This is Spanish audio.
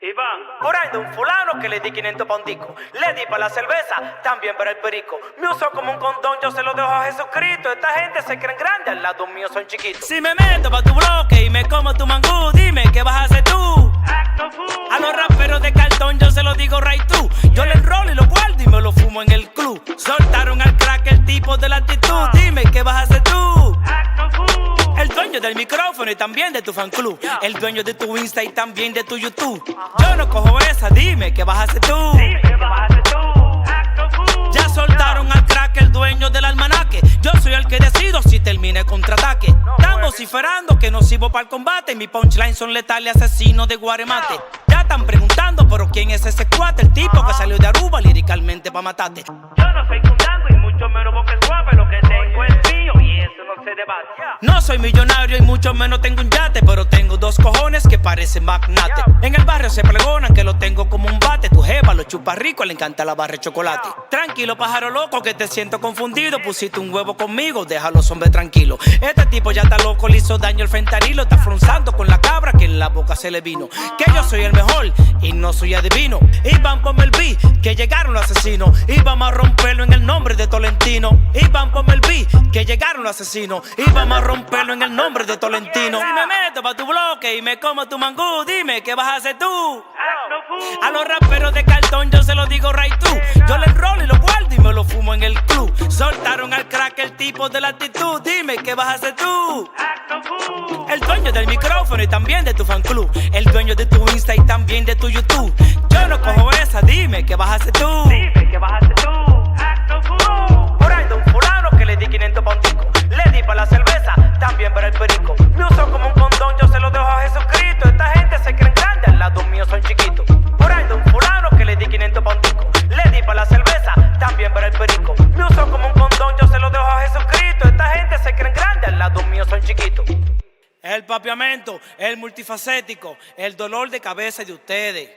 Iván, por ahí de un fulano que le di 500 pa' un disco. Le di pa' la cerveza, también para el perico. Me usó como un condón, yo se lo dejo a Jesucristo. Esta gente se creen grandes, al lado mío son chiquitos. Si me meto pa' tu bloque y me como tu mangú, dime qué vas a hacer tú. A los raperos de cartón yo se lo digo right tú. Yo le enrolo y lo guardo y me lo fumo en el club. Soltaron al crack el tipo de la actitud, dime qué vas a hacer tú. El dueño del micrófono y también de tu fan club. El dueño de tu Insta y también de tu YouTube. Yo no cojo esa, dime qué vas a hacer tú. Ya soltaron al crack, el dueño del almanaque. Yo soy el que decido si termina el contraataque. Están vociferando que no sirvo para el combate. Mi punchline son letales, asesinos de Guaremate. Ya están preguntando, pero ¿quién es ese cuate? El tipo que salió de Aruba líricamente pa' matarte. Yo no soy Kundango y mucho menos Boca Suave. Lo que tengo es mío y eso no se debate. No soy millonario y mucho menos tengo un yate, pero tengo dos cojones que parecen magnate. En el barrio se pregonan que lo tengo como un bate. Tu jeva lo chupa rico, le encanta la barra de chocolate. Tranquilo, pájaro loco, que te siento confundido. Pusiste un huevo conmigo, deja a los hombres tranquilos. Este tipo ya está loco, le hizo daño el fentanilo. Está frunzando con la cabra que en la boca se le vino. Que yo soy el mejor y no soy adivino. Iván, ponme el beat, que llegaron los asesinos. Y vamos a romperlo en el nombre de Tolentino. Iván, ponme el beat, que llegaron los asesinos. Y vamos a romperlo en el nombre de Tolentino. Si me meto pa' tu bloque y me como tu mangú, dime qué vas a hacer tú. A los raperos de cartón yo se lo digo right tú. Yo le enrolo y lo guardo y me lo fumo en el club. Soltaron al crack el tipo de la actitud, dime qué vas a hacer tú. El dueño del micrófono y también de tu fan club. El dueño de tu Insta y también de tu YouTube. Yo no cojo esa, dime qué vas a hacer tú. Dime qué vas a hacer tú. Por ahí de un fulano que le di 500 pa' un disco. Le di pa' la cerveza, también para el perico. Me usó como un condón, yo se lo dejo a Jesucristo. Esta gente se creen grandes, al lado mío son chiquitos. Por ahí de un fulano que le di 500 pa' un disco. Le di pa' la cerveza, también para el perico. Me usó como un condón, yo se lo dejo a Jesucristo. Esta gente se creen grandes, al lado mío son chiquitos. El papiamento, el multifacético, el dolor de cabeza de ustedes.